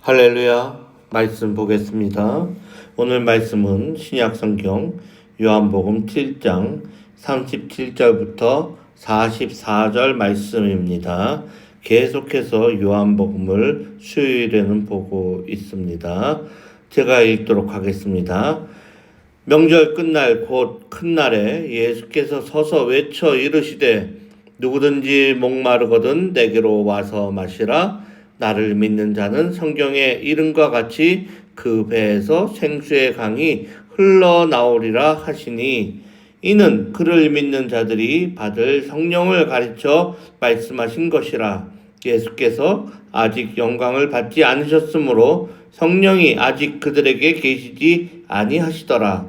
할렐루야. 말씀 보겠습니다. 오늘 말씀은 신약성경 요한복음 7장 37절부터 44절 말씀입니다. 계속해서 요한복음을 수요일에는 보고 있습니다. 제가 읽도록 하겠습니다. 명절 끝날 곧 큰 날에 예수께서 서서 외쳐 이르시되 누구든지 목마르거든 내게로 와서 마시라. 나를 믿는 자는 성경의 이름과 같이 그 배에서 생수의 강이 흘러나오리라 하시니, 이는 그를 믿는 자들이 받을 성령을 가르쳐 말씀하신 것이라. 예수께서 아직 영광을 받지 않으셨으므로 성령이 아직 그들에게 계시지 아니하시더라.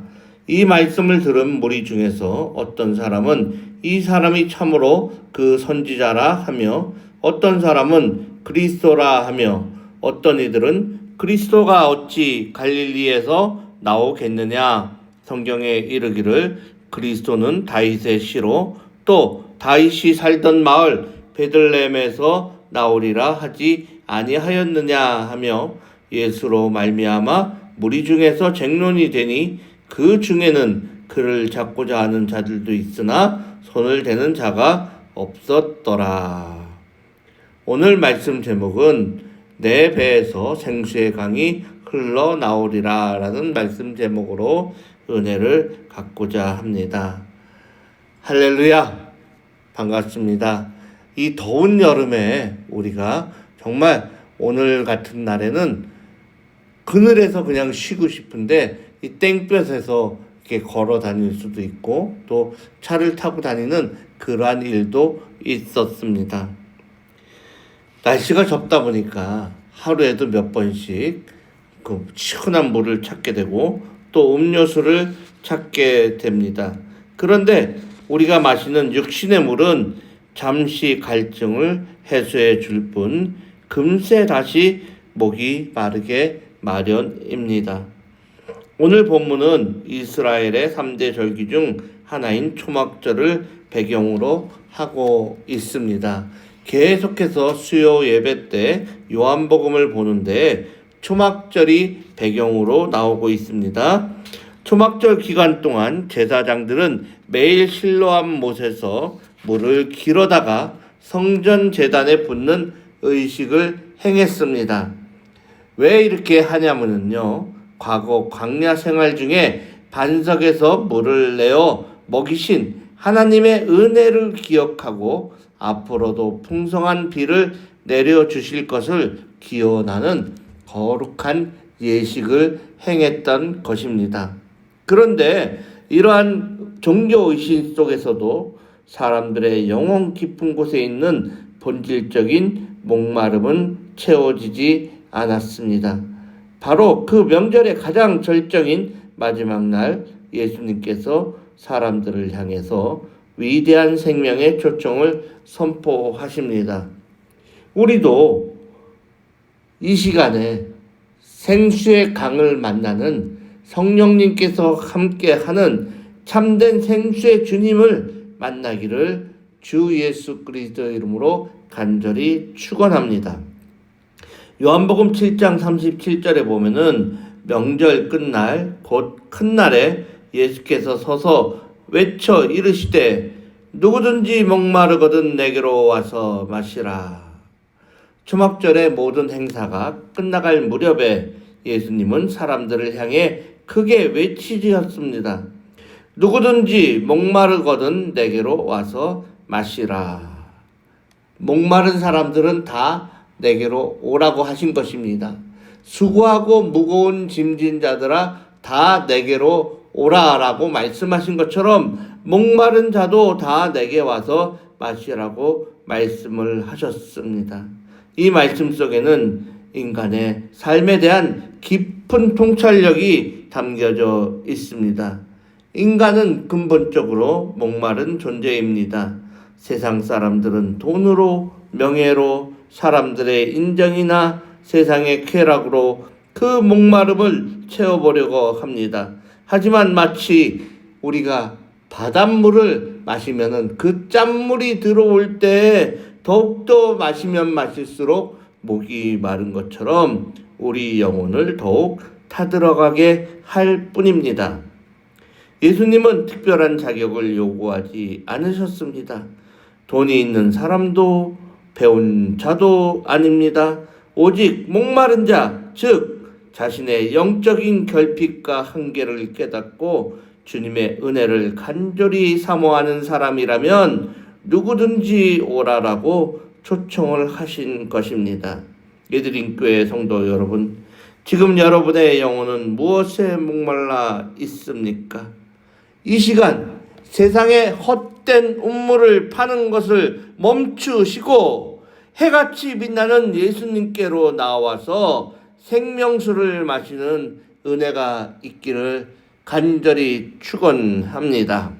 이 말씀을 들은 무리 중에서 어떤 사람은 이 사람이 참으로 그 선지자라 하며, 어떤 사람은 그리스도라 하며, 어떤 이들은 그리스도가 어찌 갈릴리에서 나오겠느냐. 성경에 이르기를 그리스도는 다윗의 씨로 또 다윗이 살던 마을 베들레헴에서 나오리라 하지 아니하였느냐 하며, 예수로 말미암아 무리 중에서 쟁론이 되니 그 중에는 그를 잡고자 하는 자들도 있으나 손을 대는 자가 없었더라. 오늘 말씀 제목은 내 배에서 생수의 강이 흘러나오리라 라는 말씀 제목으로 은혜를 갖고자 합니다. 할렐루야, 반갑습니다. 이 더운 여름에 우리가 정말 오늘 같은 날에는 그늘에서 그냥 쉬고 싶은데 이 땡볕에서 이렇게 걸어 다닐 수도 있고 또 차를 타고 다니는 그러한 일도 있었습니다. 날씨가 덥다 보니까 하루에도 몇 번씩 그 시원한 물을 찾게 되고 또 음료수를 찾게 됩니다. 그런데 우리가 마시는 육신의 물은 잠시 갈증을 해소해 줄 뿐 금세 다시 목이 마르게 마련입니다. 오늘 본문은 이스라엘의 3대 절기 중 하나인 초막절을 배경으로 하고 있습니다. 계속해서 수요 예배 때 요한복음을 보는데 초막절이 배경으로 나오고 있습니다. 초막절 기간 동안 제사장들은 매일 실로암 못에서 물을 길어다가 성전 제단에 붓는 의식을 행했습니다. 왜 이렇게 하냐면요, 과거 광야 생활 중에 반석에서 물을 내어 먹이신 하나님의 은혜를 기억하고 앞으로도 풍성한 비를 내려주실 것을 기원하는 거룩한 예식을 행했던 것입니다. 그런데 이러한 종교의식 속에서도 사람들의 영혼 깊은 곳에 있는 본질적인 목마름은 채워지지 않았습니다. 바로 그 명절의 가장 절정인 마지막 날 예수님께서 사람들을 향해서 위대한 생명의 초청을 선포하십니다. 우리도 이 시간에 생수의 강을 만나는 성령님께서 함께하는 참된 생수의 주님을 만나기를 주 예수 그리스도의 이름으로 간절히 축원합니다. 요한복음 7장 37절에 보면은 명절 끝날 곧 큰 날에 예수께서 서서 외쳐 이르시되 누구든지 목마르거든 내게로 와서 마시라. 초막절의 모든 행사가 끝나갈 무렵에 예수님은 사람들을 향해 크게 외치셨습니다. 누구든지 목마르거든 내게로 와서 마시라. 목마른 사람들은 다 내게로 오라고 하신 것입니다. 수고하고 무거운 짐진 자들아 다 내게로 오라라고 말씀하신 것처럼 목마른 자도 다 내게 와서 마시라고 말씀을 하셨습니다. 이 말씀 속에는 인간의 삶에 대한 깊은 통찰력이 담겨져 있습니다. 인간은 근본적으로 목마른 존재입니다. 세상 사람들은 돈으로, 명예로, 사람들의 인정이나 세상의 쾌락으로 그 목마름을 채워보려고 합니다. 하지만 마치 우리가 바닷물을 마시면은 그 짠물이 들어올 때 더욱더 마시면 마실수록 목이 마른 것처럼 우리 영혼을 더욱 타들어가게 할 뿐입니다. 예수님은 특별한 자격을 요구하지 않으셨습니다. 돈이 있는 사람도 배운 자도 아닙니다. 오직 목마른 자, 즉 자신의 영적인 결핍과 한계를 깨닫고 주님의 은혜를 간절히 사모하는 사람이라면 누구든지 오라라고 초청을 하신 것입니다. 예드림교회 성도 여러분, 지금 여러분의 영혼은 무엇에 목말라 있습니까? 이 시간 세상에 헛된 음물을 파는 것을 멈추시고 해같이 빛나는 예수님께로 나와서 생명수를 마시는 은혜가 있기를 간절히 축원합니다.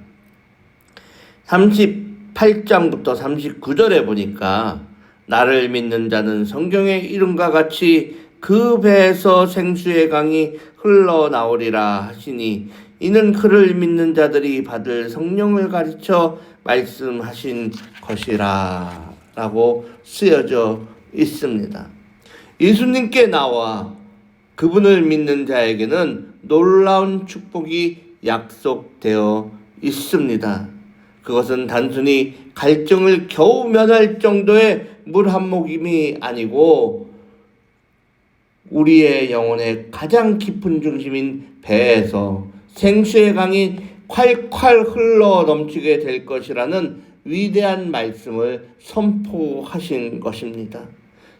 38장부터 39절에 보니까 나를 믿는 자는 성경의 이름과 같이 그 배에서 생수의 강이 흘러나오리라 하시니 이는 그를 믿는 자들이 받을 성령을 가르쳐 말씀하신 것이라 라고 쓰여져 있습니다. 예수님께 나와 그분을 믿는 자에게는 놀라운 축복이 약속되어 있습니다. 그것은 단순히 갈증을 겨우 면할 정도의 물 한 모금이 아니고 우리의 영혼의 가장 깊은 중심인 배에서 생수의 강이 콸콸 흘러 넘치게 될 것이라는 위대한 말씀을 선포하신 것입니다.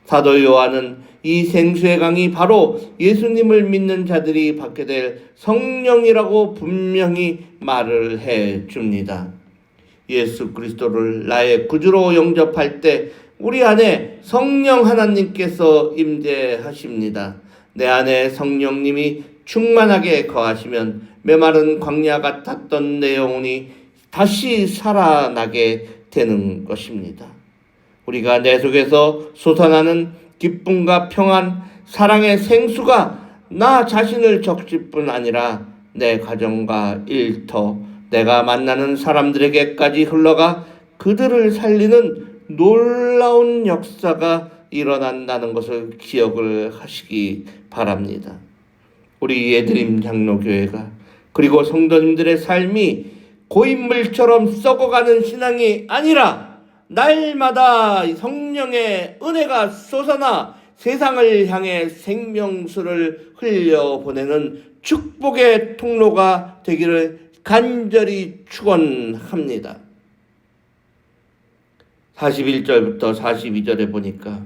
사도 요한은 이 생수의 강이 바로 예수님을 믿는 자들이 받게 될 성령이라고 분명히 말을 해 줍니다. 예수 그리스도를 나의 구주로 영접할 때 우리 안에 성령 하나님께서 임재하십니다. 내 안에 성령님이 충만하게 거하시면 메마른 광야 같았던 내 영혼이 다시 살아나게 되는 것입니다. 우리가 내 속에서 솟아나는 기쁨과 평안, 사랑의 생수가 나 자신을 적실 뿐 아니라 내 가정과 일터, 내가 만나는 사람들에게까지 흘러가 그들을 살리는 놀라운 역사가 일어난다는 것을 기억을 하시기 바랍니다. 우리 예드림 장로교회가 그리고 성도님들의 삶이 고인물처럼 썩어가는 신앙이 아니라 날마다 성령의 은혜가 솟아나 세상을 향해 생명수를 흘려보내는 축복의 통로가 되기를 간절히 축원합니다. 41절부터 42절에 보니까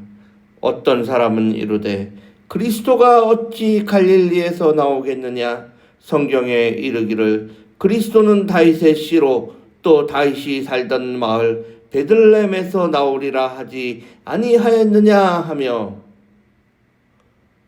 어떤 사람은 이르되 그리스도가 어찌 갈릴리에서 나오겠느냐, 성경에 이르기를 그리스도는 다윗의 씨로 또 다윗이 살던 마을 베들레헴에서 나오리라 하지 아니하였느냐 하며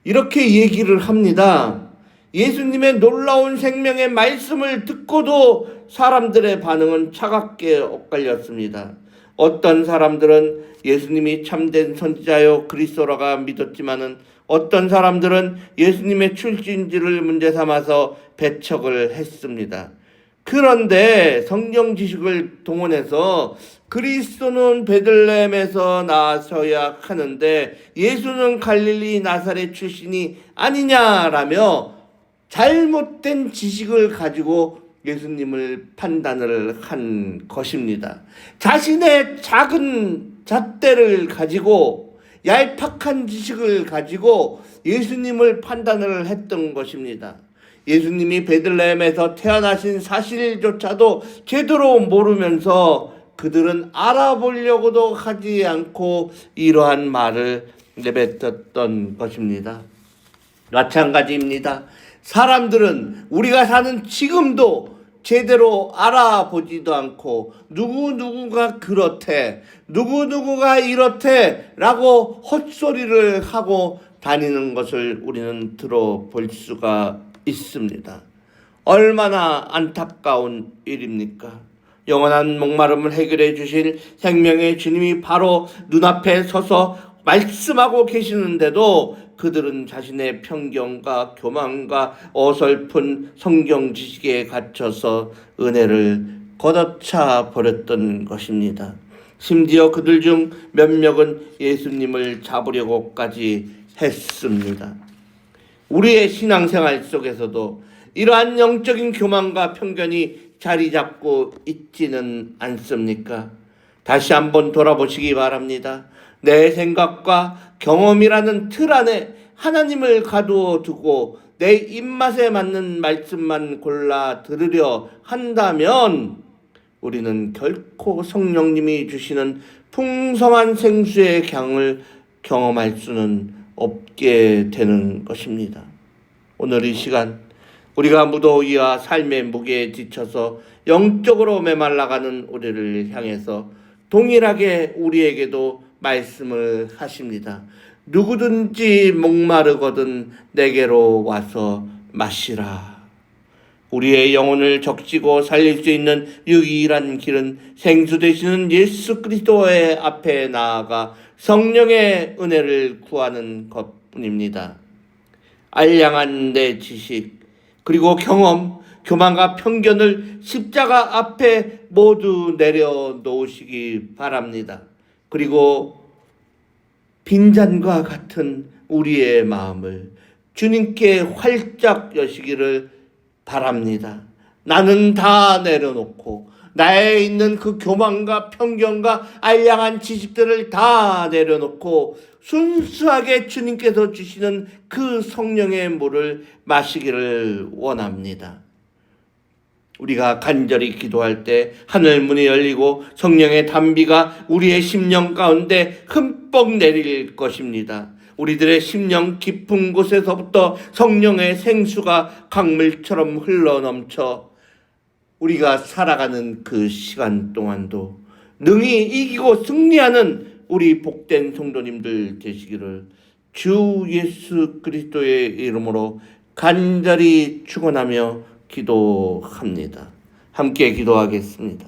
이렇게 얘기를 합니다. 예수님의 놀라운 생명의 말씀을 듣고도 사람들의 반응은 차갑게 엇갈렸습니다. 어떤 사람들은 예수님이 참된 선지자요 그리스도라가 믿었지만은 어떤 사람들은 예수님의 출신지를 문제 삼아서 배척을 했습니다. 그런데 성경 지식을 동원해서 그리스도는 베들레헴에서 나서야 하는데 예수는 갈릴리 나사렛 출신이 아니냐라며 잘못된 지식을 가지고 예수님을 판단을 한 것입니다. 자신의 작은 잣대를 가지고 얄팍한 지식을 가지고 예수님을 판단을 했던 것입니다. 예수님이 베들레헴에서 태어나신 사실조차도 제대로 모르면서 그들은 알아보려고도 하지 않고 이러한 말을 내뱉었던 것입니다. 마찬가지입니다. 사람들은 우리가 사는 지금도 제대로 알아보지도 않고 누구누구가 그렇대, 누구누구가 이렇대 라고 헛소리를 하고 다니는 것을 우리는 들어볼 수가 있습니다. 얼마나 안타까운 일입니까? 영원한 목마름을 해결해 주실 생명의 주님이 바로 눈앞에 서서 말씀하고 계시는데도 그들은 자신의 편견과 교만과 어설픈 성경 지식에 갇혀서 은혜를 걷어차 버렸던 것입니다. 심지어 그들 중 몇몇은 예수님을 잡으려고까지 했습니다. 우리의 신앙생활 속에서도 이러한 영적인 교만과 편견이 자리 잡고 있지는 않습니까? 다시 한번 돌아보시기 바랍니다. 내 생각과 경험이라는 틀 안에 하나님을 가두어 두고 내 입맛에 맞는 말씀만 골라 들으려 한다면 우리는 결코 성령님이 주시는 풍성한 생수의 강을 경험할 수는 없게 되는 것입니다. 오늘 이 시간 우리가 무더위와 삶의 무게에 지쳐서 영적으로 메말라가는 우리를 향해서 동일하게 우리에게도 말씀을 하십니다. 누구든지 목마르거든 내게로 와서 마시라. 우리의 영혼을 적시고 살릴 수 있는 유일한 길은 생수 되시는 예수 그리스도의 앞에 나아가 성령의 은혜를 구하는 것뿐입니다. 알량한 내 지식 그리고 경험, 교만과 편견을 십자가 앞에 모두 내려놓으시기 바랍니다. 그리고 빈잔과 같은 우리의 마음을 주님께 활짝 여시기를 바랍니다. 나는 다 내려놓고 나에 있는 그 교만과 편견과 알량한 지식들을 다 내려놓고 순수하게 주님께서 주시는 그 성령의 물을 마시기를 원합니다. 우리가 간절히 기도할 때 하늘 문이 열리고 성령의 단비가 우리의 심령 가운데 흠뻑 내릴 것입니다. 우리들의 심령 깊은 곳에서부터 성령의 생수가 강물처럼 흘러넘쳐 우리가 살아가는 그 시간 동안도 능히 이기고 승리하는 우리 복된 성도님들 되시기를 주 예수 그리스도의 이름으로 간절히 축원하며 기도합니다. 함께 기도하겠습니다.